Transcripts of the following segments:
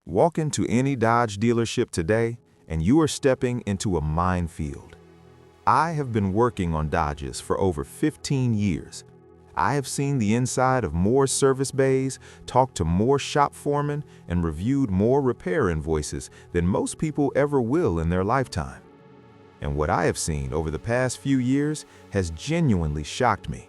Walk into any Dodge dealership today, and you are stepping into a minefield. I have been working on Dodges for over 15 years. I have seen the inside of more service bays, talked to more shop foremen, and reviewed more repair invoices than most people ever will in their lifetime. And what I have seen over the past few years has genuinely shocked me.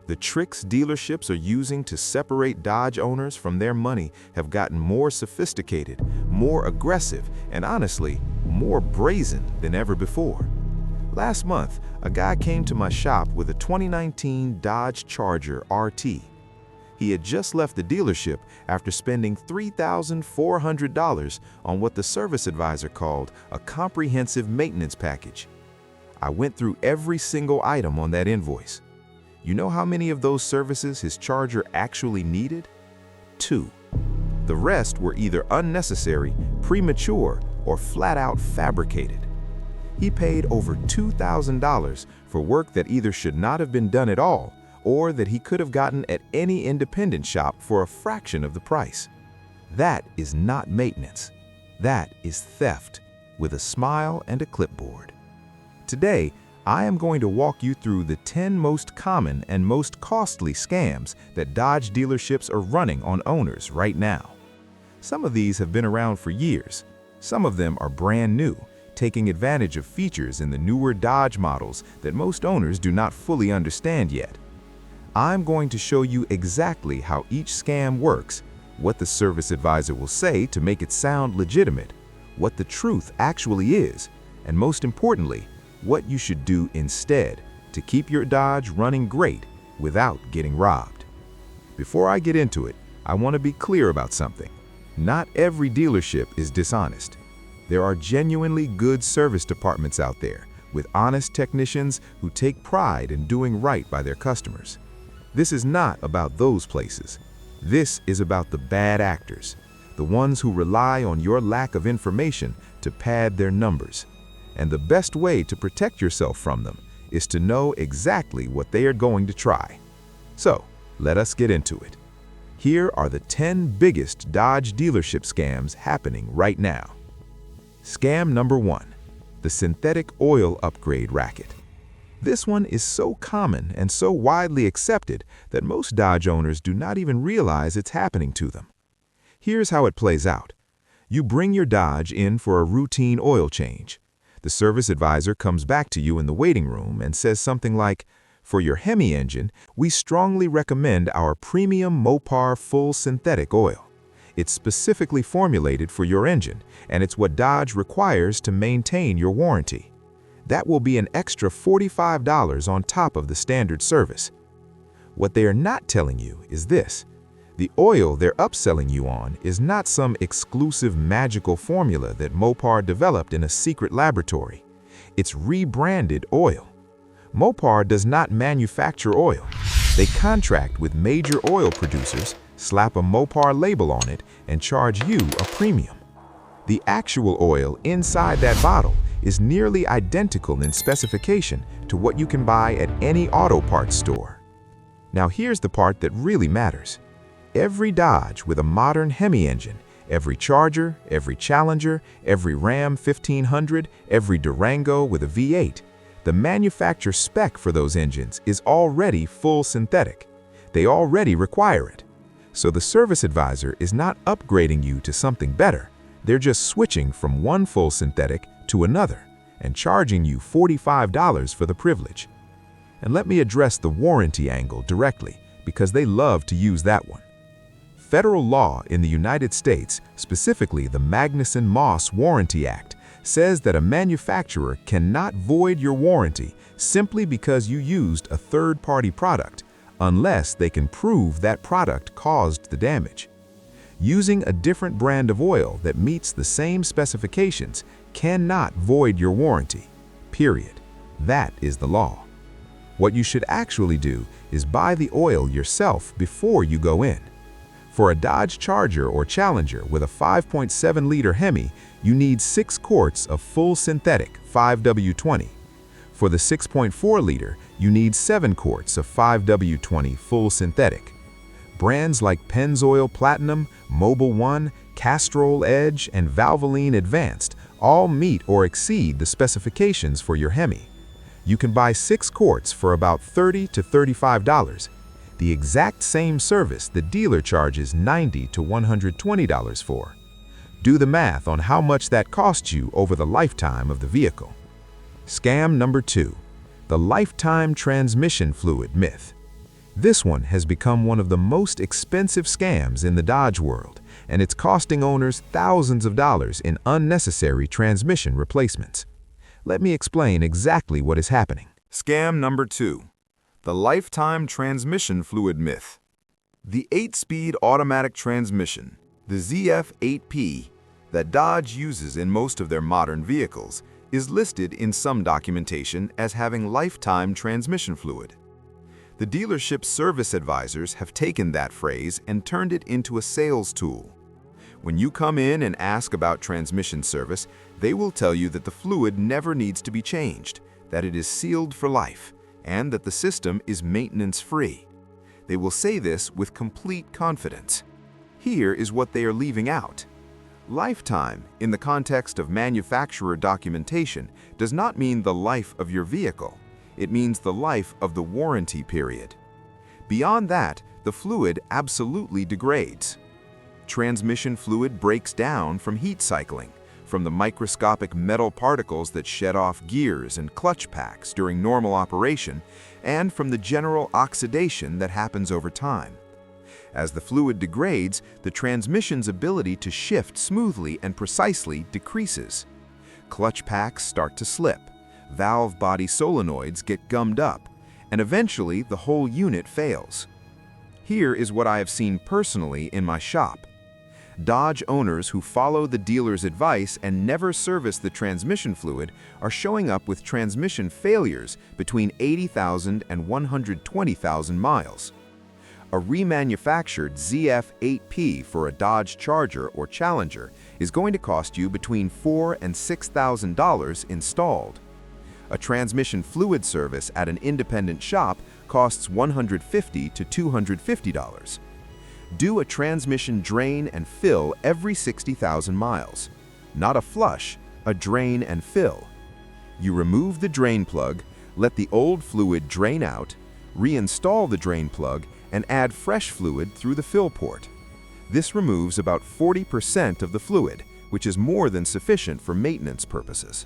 The tricks dealerships are using to separate Dodge owners from their money have gotten more sophisticated, more aggressive, and honestly, more brazen than ever before. Last month, a guy came to my shop with a 2019 Dodge Charger RT. He had just left the dealership after spending $3,400 on what the service advisor called a comprehensive maintenance package. I went through every single item on that invoice. You know how many of those services his Charger actually needed? 2. The rest were either unnecessary, premature, or flat-out fabricated. He paid over $2,000 for work that either should not have been done at all or that he could have gotten at any independent shop for a fraction of the price. That is not maintenance. That is theft, with a smile and a clipboard. Today, I am going to walk you through the 10 most common and most costly scams that Dodge dealerships are running on owners right now. Some of these have been around for years. Some of them are brand new, taking advantage of features in the newer Dodge models that most owners do not fully understand yet. I'm going to show you exactly how each scam works, what the service advisor will say to make it sound legitimate, what the truth actually is, and most importantly, what you should do instead to keep your Dodge running great without getting robbed. Before I get into it, I want to be clear about something. Not every dealership is dishonest. There are genuinely good service departments out there with honest technicians who take pride in doing right by their customers. This is not about those places. This is about the bad actors, the ones who rely on your lack of information to pad their numbers. And the best way to protect yourself from them is to know exactly what they are going to try. So, let us get into it. Here are the 10 biggest Dodge dealership scams happening right now. Scam number 1, the synthetic oil upgrade racket. This one is so common and so widely accepted that most Dodge owners do not even realize it's happening to them. Here's how it plays out. You bring your Dodge in for a routine oil change. The service advisor comes back to you in the waiting room and says something like, "For your Hemi engine, we strongly recommend our premium Mopar full synthetic oil. It's specifically formulated for your engine, and it's what Dodge requires to maintain your warranty. That will be an extra $45 on top of the standard service." What they are not telling you is this. The oil they're upselling you on is not some exclusive magical formula that Mopar developed in a secret laboratory. It's rebranded oil. Mopar does not manufacture oil. They contract with major oil producers, slap a Mopar label on it, and charge you a premium. The actual oil inside that bottle is nearly identical in specification to what you can buy at any auto parts store. Now here's the part that really matters. Every Dodge with a modern Hemi engine, every Charger, every Challenger, every Ram 1500, every Durango with a V8, the manufacturer spec for those engines is already full synthetic. They already require it. So the service advisor is not upgrading you to something better. They're just switching from one full synthetic to another and charging you $45 for the privilege. And let me address the warranty angle directly because they love to use that one. Federal law in the United States, specifically the Magnuson-Moss Warranty Act, says that a manufacturer cannot void your warranty simply because you used a third-party product, unless they can prove that product caused the damage. Using a different brand of oil that meets the same specifications cannot void your warranty, period. That is the law. What you should actually do is buy the oil yourself before you go in. For a Dodge Charger or Challenger with a 5.7-liter Hemi, you need 6 quarts of full synthetic 5W20. For the 6.4-liter, you need 7 quarts of 5W20 full synthetic. Brands like Pennzoil Platinum, Mobil 1, Castrol Edge, and Valvoline Advanced all meet or exceed the specifications for your Hemi. You can buy 6 quarts for about $30 to $35, the exact same service the dealer charges $90 to $120 for. Do the math on how much that costs you over the lifetime of the vehicle. Scam number 2, the lifetime transmission fluid myth. This one has become one of the most expensive scams in the Dodge world, and it's costing owners thousands of dollars in unnecessary transmission replacements. Let me explain exactly what is happening. Scam number 2, the lifetime transmission fluid myth. The 8-speed automatic transmission, the ZF8P, that Dodge uses in most of their modern vehicles, is listed in some documentation as having lifetime transmission fluid. The dealership's service advisors have taken that phrase and turned it into a sales tool. When you come in and ask about transmission service, they will tell you that the fluid never needs to be changed, that it is sealed for life, and that the system is maintenance-free. They will say this with complete confidence. Here is what they are leaving out. Lifetime, in the context of manufacturer documentation, does not mean the life of your vehicle. It means the life of the warranty period. Beyond that, the fluid absolutely degrades. Transmission fluid breaks down from heat cycling, from the microscopic metal particles that shed off gears and clutch packs during normal operation, and from the general oxidation that happens over time. As the fluid degrades, the transmission's ability to shift smoothly and precisely decreases. Clutch packs start to slip, valve body solenoids get gummed up, and eventually the whole unit fails. Here is what I have seen personally in my shop. Dodge owners who follow the dealer's advice and never service the transmission fluid are showing up with transmission failures between 80,000 and 120,000 miles. A remanufactured ZF8P for a Dodge Charger or Challenger is going to cost you between $4,000 and $6,000 installed. A transmission fluid service at an independent shop costs $150 to $250. Do a transmission drain and fill every 60,000 miles. Not a flush, a drain and fill. You remove the drain plug, let the old fluid drain out, reinstall the drain plug, and add fresh fluid through the fill port. This removes about 40% of the fluid, which is more than sufficient for maintenance purposes.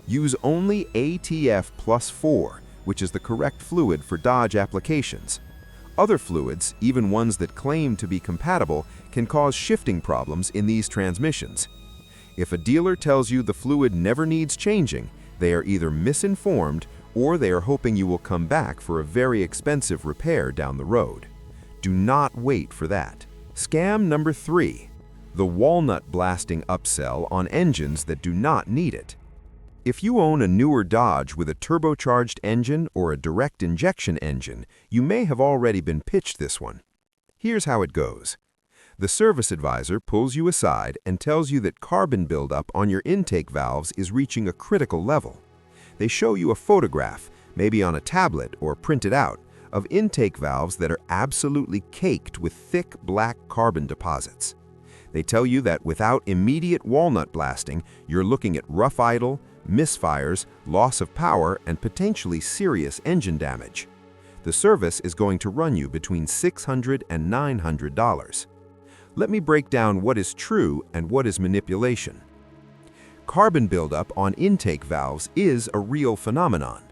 Use only ATF plus 4, which is the correct fluid for Dodge applications. Other fluids, even ones that claim to be compatible, can cause shifting problems in these transmissions. If a dealer tells you the fluid never needs changing, they are either misinformed or they are hoping you will come back for a very expensive repair down the road. Do not wait for that. Scam number 3, the walnut blasting upsell on engines that do not need it. If you own a newer Dodge with a turbocharged engine or a direct injection engine, you may have already been pitched this one. Here's how it goes. The service advisor pulls you aside and tells you that carbon buildup on your intake valves is reaching a critical level. They show you a photograph, maybe on a tablet or printed out, of intake valves that are absolutely caked with thick black carbon deposits. They tell you that without immediate walnut blasting, you're looking at rough idle, misfires, loss of power, and potentially serious engine damage. The service is going to run you between $600 and $900. Let me break down what is true and what is manipulation. Carbon buildup on intake valves is a real phenomenon.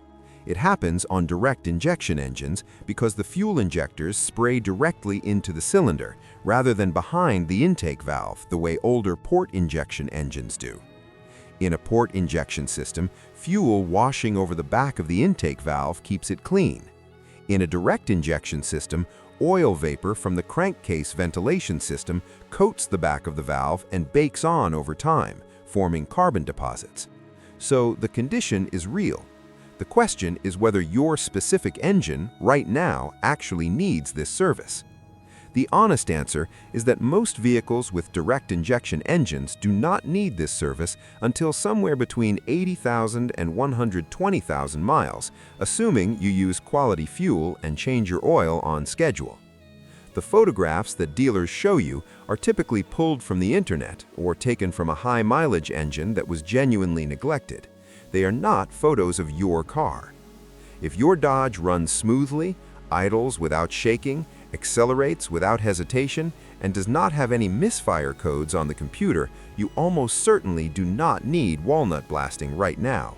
It happens on direct injection engines because the fuel injectors spray directly into the cylinder rather than behind the intake valve the way older port injection engines do. In a port injection system, fuel washing over the back of the intake valve keeps it clean. In a direct injection system, oil vapor from the crankcase ventilation system coats the back of the valve and bakes on over time, forming carbon deposits. So the condition is real. The question is whether your specific engine, right now, actually needs this service. The honest answer is that most vehicles with direct injection engines do not need this service until somewhere between 80,000 and 120,000 miles, assuming you use quality fuel and change your oil on schedule. The photographs that dealers show you are typically pulled from the internet or taken from a high-mileage engine that was genuinely neglected. They are not photos of your car. If your Dodge runs smoothly, idles without shaking, accelerates without hesitation, and does not have any misfire codes on the computer, you almost certainly do not need walnut blasting right now.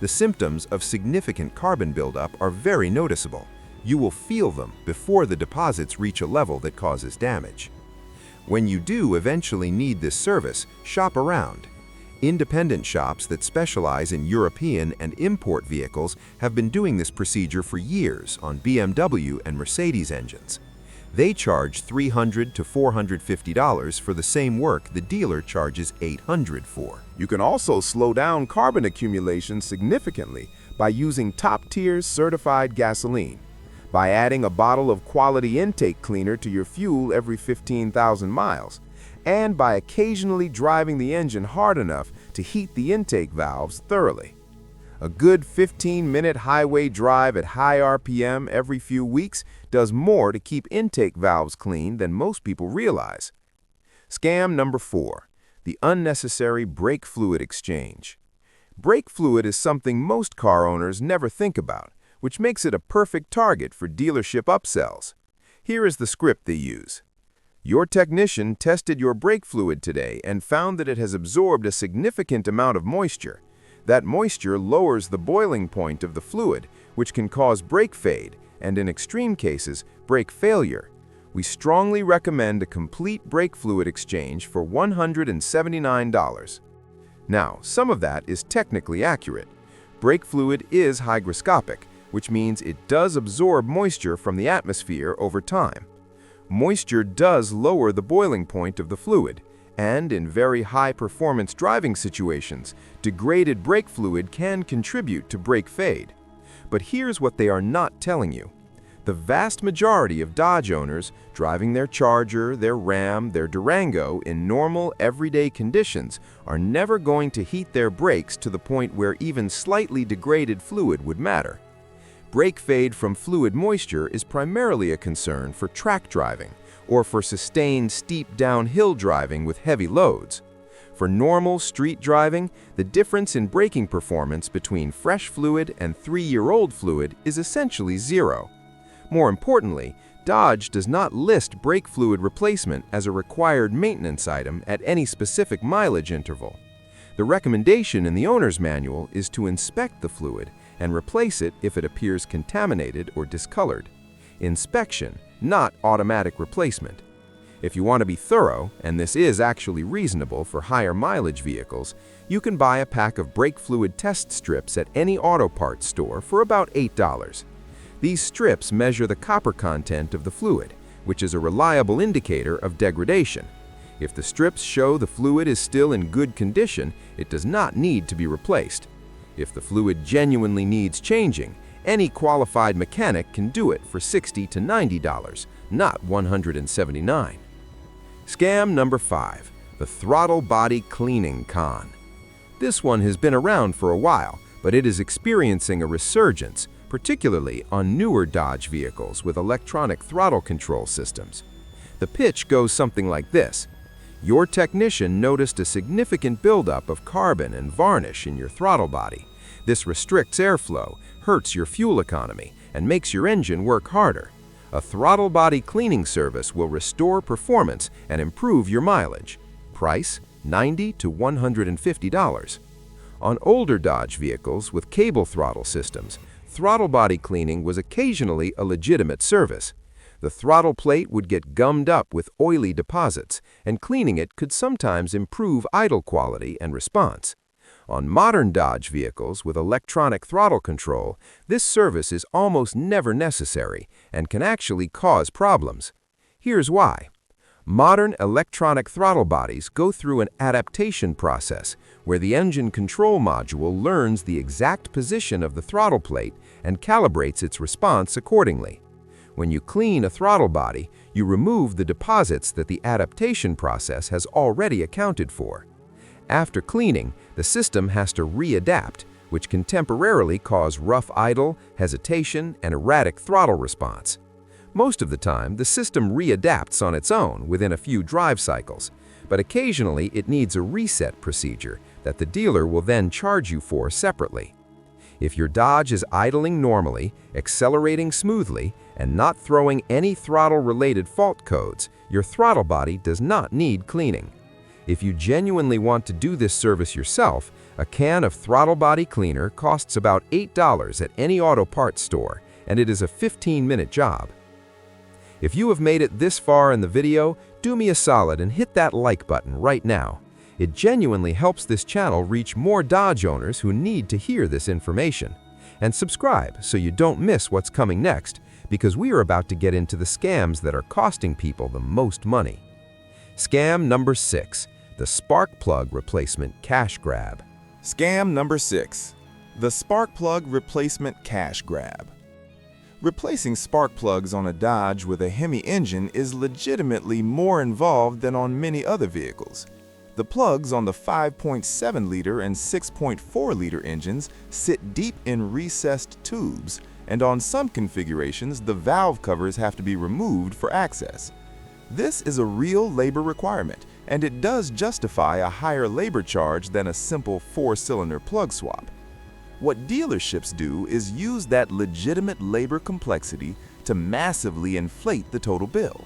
The symptoms of significant carbon buildup are very noticeable. You will feel them before the deposits reach a level that causes damage. When you do eventually need this service, shop around. Independent shops that specialize in European and import vehicles have been doing this procedure for years on BMW and Mercedes engines. They charge $300 to $450 for the same work the dealer charges $800 for. You can also slow down carbon accumulation significantly by using top-tier certified gasoline. By adding a bottle of quality intake cleaner to your fuel every 15,000 miles, and by occasionally driving the engine hard enough to heat the intake valves thoroughly. A good 15-minute highway drive at high RPM every few weeks does more to keep intake valves clean than most people realize. Scam number 4, the unnecessary brake fluid exchange. Brake fluid is something most car owners never think about, which makes it a perfect target for dealership upsells. Here is the script they use. Your technician tested your brake fluid today and found that it has absorbed a significant amount of moisture. That moisture lowers the boiling point of the fluid, which can cause brake fade and, in extreme cases, brake failure. We strongly recommend a complete brake fluid exchange for $179. Now, some of that is technically accurate. Brake fluid is hygroscopic, which means it does absorb moisture from the atmosphere over time. Moisture does lower the boiling point of the fluid, and in very high-performance driving situations, degraded brake fluid can contribute to brake fade. But here's what they are not telling you. The vast majority of Dodge owners driving their Charger, their Ram, their Durango in normal, everyday conditions are never going to heat their brakes to the point where even slightly degraded fluid would matter. Brake fade from fluid moisture is primarily a concern for track driving or for sustained steep downhill driving with heavy loads. For normal street driving, the difference in braking performance between fresh fluid and 3-year-old fluid is essentially zero. More importantly, Dodge does not list brake fluid replacement as a required maintenance item at any specific mileage interval. The recommendation in the owner's manual is to inspect the fluid and replace it if it appears contaminated or discolored. Inspection, not automatic replacement. If you want to be thorough, and this is actually reasonable for higher mileage vehicles, you can buy a pack of brake fluid test strips at any auto parts store for about $8. These strips measure the copper content of the fluid, which is a reliable indicator of degradation. If the strips show the fluid is still in good condition, it does not need to be replaced. If the fluid genuinely needs changing, any qualified mechanic can do it for $60 to $90, not $179. Scam number 5, the throttle body cleaning con. This one has been around for a while, but it is experiencing a resurgence, particularly on newer Dodge vehicles with electronic throttle control systems. The pitch goes something like this. Your technician noticed a significant buildup of carbon and varnish in your throttle body. This restricts airflow, hurts your fuel economy, and makes your engine work harder. A throttle body cleaning service will restore performance and improve your mileage. Price, $90 to $150. On older Dodge vehicles with cable throttle systems, throttle body cleaning was occasionally a legitimate service. The throttle plate would get gummed up with oily deposits, and cleaning it could sometimes improve idle quality and response. On modern Dodge vehicles with electronic throttle control, this service is almost never necessary and can actually cause problems. Here's why. Modern electronic throttle bodies go through an adaptation process where the engine control module learns the exact position of the throttle plate and calibrates its response accordingly. When you clean a throttle body, you remove the deposits that the adaptation process has already accounted for. After cleaning, the system has to readapt, which can temporarily cause rough idle, hesitation, and erratic throttle response. Most of the time, the system readapts on its own within a few drive cycles, but occasionally it needs a reset procedure that the dealer will then charge you for separately. If your Dodge is idling normally, accelerating smoothly, and not throwing any throttle-related fault codes, your throttle body does not need cleaning. If you genuinely want to do this service yourself, a can of throttle body cleaner costs about $8 at any auto parts store, and it is a 15-minute job. If you have made it this far in the video, do me a solid and hit that like button right now. It genuinely helps this channel reach more Dodge owners who need to hear this information. And subscribe so you don't miss what's coming next, because we are about to get into the scams that are costing people the most money. Scam number 6, the spark plug replacement cash grab. Scam number 6, the spark plug replacement cash grab. Replacing spark plugs on a Dodge with a Hemi engine is legitimately more involved than on many other vehicles. The plugs on the 5.7-liter and 6.4-liter engines sit deep in recessed tubes, and on some configurations, the valve covers have to be removed for access. This is a real labor requirement, and it does justify a higher labor charge than a simple 4-cylinder plug swap. What dealerships do is use that legitimate labor complexity to massively inflate the total bill.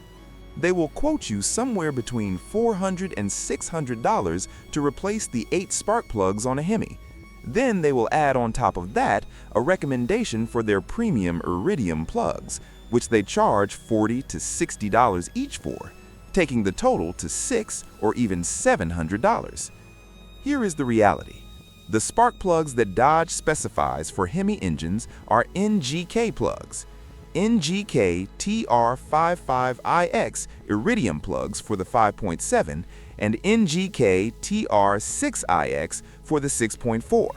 They will quote you somewhere between $400 and $600 to replace the 8 spark plugs on a Hemi. Then they will add on top of that a recommendation for their premium iridium plugs, which they charge $40 to $60 each for, taking the total to $600 or even $700. Here is the reality. The spark plugs that Dodge specifies for Hemi engines are NGK plugs. NGK TR55IX iridium plugs for the 5.7 and NGK TR6IX for the 6.4.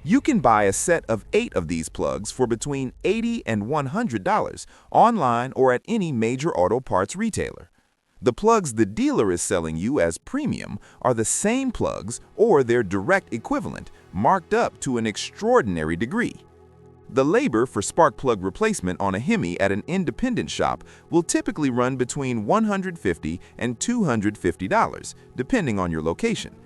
You can buy a set of 8 of these plugs for between $80 and $100 online or at any major auto parts retailer. The plugs the dealer is selling you as premium are the same plugs or their direct equivalent, marked up to an extraordinary degree. The labor for spark plug replacement on a Hemi at an independent shop will typically run between $150 and $250, depending on your location.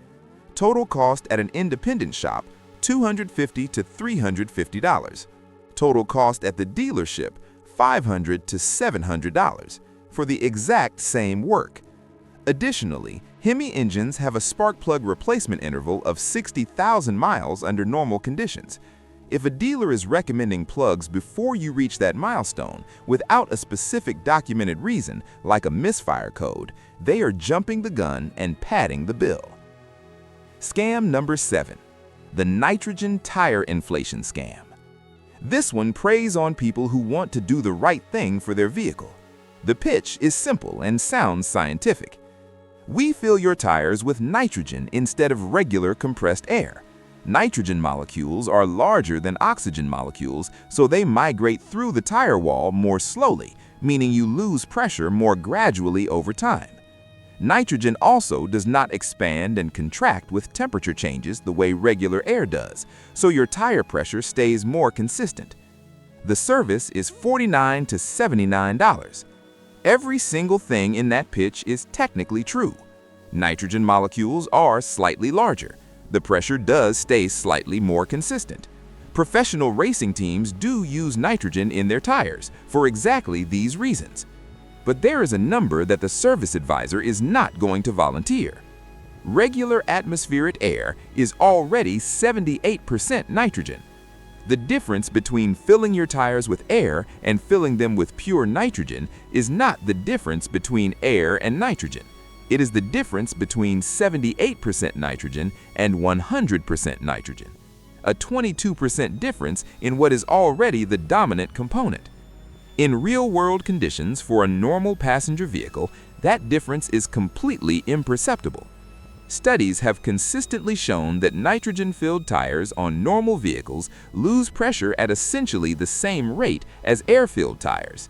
Total cost at an independent shop, $250 to $350. Total cost at the dealership, $500 to $700 for the exact same work. Additionally, Hemi engines have a spark plug replacement interval of 60,000 miles under normal conditions. If a dealer is recommending plugs before you reach that milestone without a specific documented reason, like a misfire code, they are jumping the gun and padding the bill. Scam number 7, the nitrogen tire inflation scam. This one preys on people who want to do the right thing for their vehicle. The pitch is simple and sounds scientific. We fill your tires with nitrogen instead of regular compressed air. Nitrogen molecules are larger than oxygen molecules, so they migrate through the tire wall more slowly, meaning you lose pressure more gradually over time. Nitrogen also does not expand and contract with temperature changes the way regular air does, so your tire pressure stays more consistent. The service is $49 to $79. Every single thing in that pitch is technically true. Nitrogen molecules are slightly larger. The pressure does stay slightly more consistent. Professional racing teams do use nitrogen in their tires for exactly these reasons. But there is a number that the service advisor is not going to volunteer. Regular atmospheric air is already 78% nitrogen. The difference between filling your tires with air and filling them with pure nitrogen is not the difference between air and nitrogen. It is the difference between 78% nitrogen and 100% nitrogen, a 22% difference in what is already the dominant component. In real-world conditions for a normal passenger vehicle, that difference is completely imperceptible. Studies have consistently shown that nitrogen-filled tires on normal vehicles lose pressure at essentially the same rate as air-filled tires.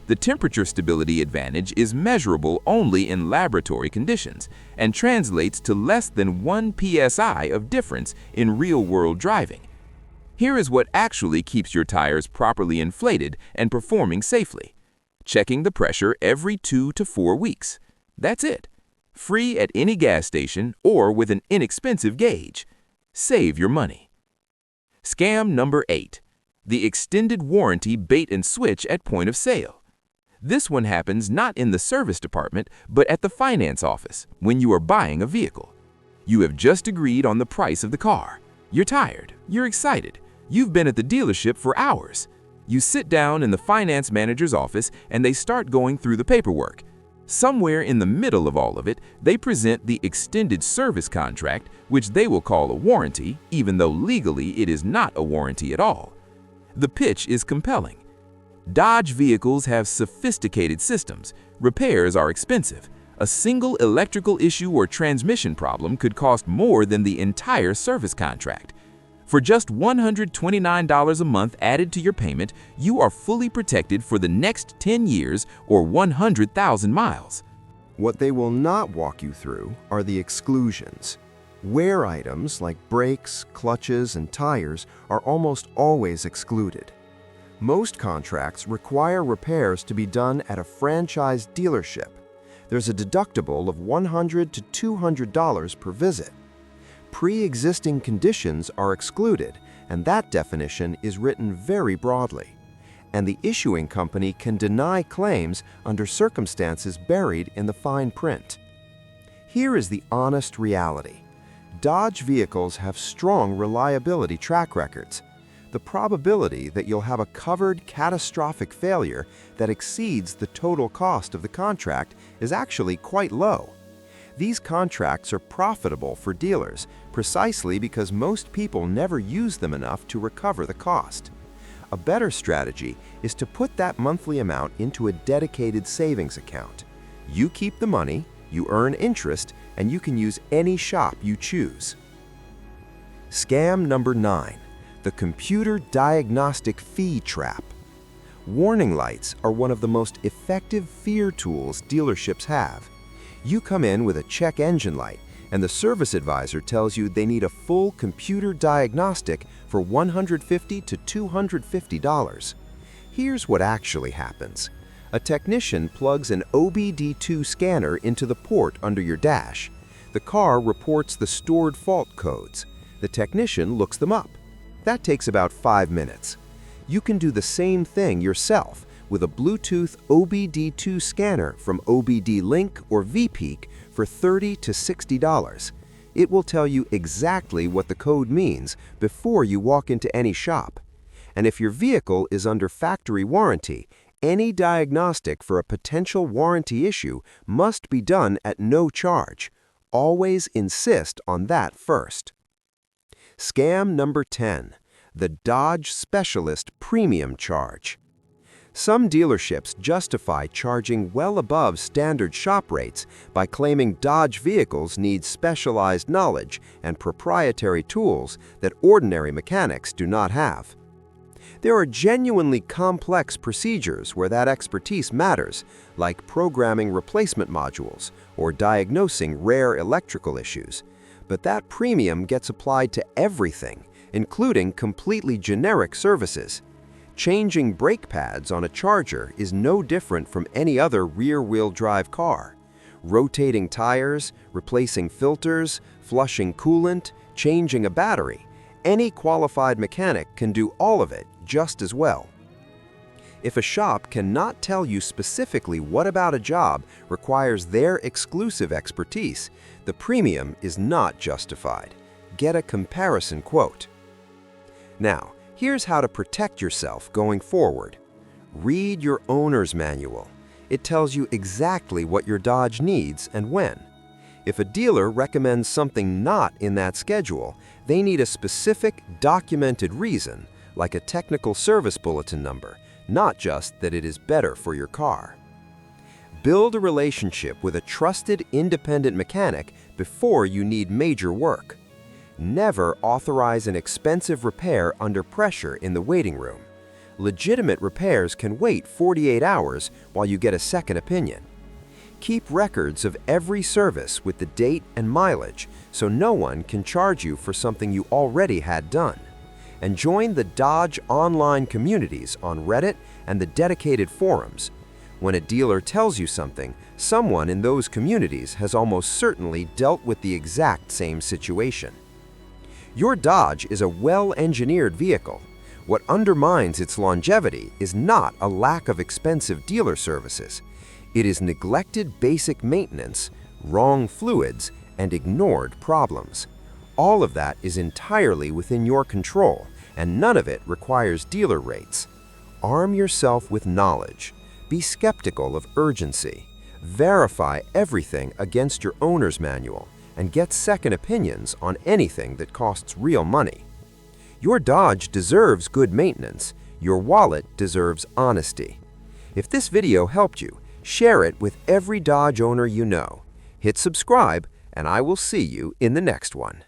The temperature stability advantage is measurable only in laboratory conditions and translates to less than 1 psi of difference in real-world driving. Here is what actually keeps your tires properly inflated and performing safely. checking the pressure every 2 to 4 weeks. That's it. Free at any gas station or with an inexpensive gauge. Save your money. Scam number 8. The extended warranty bait and switch at point of sale. This one happens not in the service department, but at the finance office when you are buying a vehicle. You have just agreed on the price of the car. You're tired. You're excited. You've been at the dealership for hours. You sit down in the finance manager's office and they start going through the paperwork. Somewhere in the middle of all of it, they present the extended service contract, which they will call a warranty, even though legally it is not a warranty at all. The pitch is compelling. Dodge vehicles have sophisticated systems. Repairs are expensive. A single electrical issue or transmission problem could cost more than the entire service contract. For just $129 a month added to your payment, you are fully protected for the next 10 years or 100,000 miles. What they will not walk you through are the exclusions. Wear items like brakes, clutches, and tires are almost always excluded. Most contracts require repairs to be done at a franchise dealership. There's a deductible of $100 to $200 per visit. Pre-existing conditions are excluded, and that definition is written very broadly. And the issuing company can deny claims under circumstances buried in the fine print. Here is the honest reality. Dodge vehicles have strong reliability track records. The probability that you'll have a covered catastrophic failure that exceeds the total cost of the contract is actually quite low. These contracts are profitable for dealers precisely because most people never use them enough to recover the cost. A better strategy is to put that monthly amount into a dedicated savings account. You keep the money, you earn interest, and you can use any shop you choose. Scam number 9. The computer diagnostic fee trap. Warning lights are one of the most effective fear tools dealerships have. You come in with a check engine light, and the service advisor tells you they need a full computer diagnostic for $150 to $250. Here's what actually happens. A technician plugs an OBD2 scanner into the port under your dash. The car reports the stored fault codes. The technician looks them up. That takes about 5 minutes. You can do the same thing yourself with a Bluetooth OBD2 scanner from OBD Link or VPeak for $30 to $60. It will tell you exactly what the code means before you walk into any shop. And if your vehicle is under factory warranty, any diagnostic for a potential warranty issue must be done at no charge. Always insist on that first. Scam number 10. The Dodge Specialist Premium Charge. Some dealerships justify charging well above standard shop rates by claiming Dodge vehicles need specialized knowledge and proprietary tools that ordinary mechanics do not have. There are genuinely complex procedures where that expertise matters, like programming replacement modules or diagnosing rare electrical issues. But that premium gets applied to everything, including completely generic services. Changing brake pads on a Charger is no different from any other rear-wheel drive car. Rotating tires, replacing filters, flushing coolant, changing a battery. Any qualified mechanic can do all of it just as well. If a shop cannot tell you specifically what about a job requires their exclusive expertise, the premium is not justified. Get a comparison quote. Now, here's how to protect yourself going forward. Read your owner's manual. It tells you exactly what your Dodge needs and when. If a dealer recommends something not in that schedule, they need a specific, documented reason, like a technical service bulletin number, not just that it is better for your car. Build a relationship with a trusted, independent mechanic before you need major work. Never authorize an expensive repair under pressure in the waiting room. Legitimate repairs can wait 48 hours while you get a second opinion. Keep records of every service with the date and mileage so no one can charge you for something you already had done. And join the Dodge online communities on Reddit and the dedicated forums. When a dealer tells you something, someone in those communities has almost certainly dealt with the exact same situation. Your Dodge is a well-engineered vehicle. What undermines its longevity is not a lack of expensive dealer services. It is neglected basic maintenance, wrong fluids, and ignored problems. All of that is entirely within your control, and none of it requires dealer rates. Arm yourself with knowledge. Be skeptical of urgency. Verify everything against your owner's manual, and get second opinions on anything that costs real money. Your Dodge deserves good maintenance. Your wallet deserves honesty. If this video helped you, share it with every Dodge owner you know. Hit subscribe, and I will see you in the next one.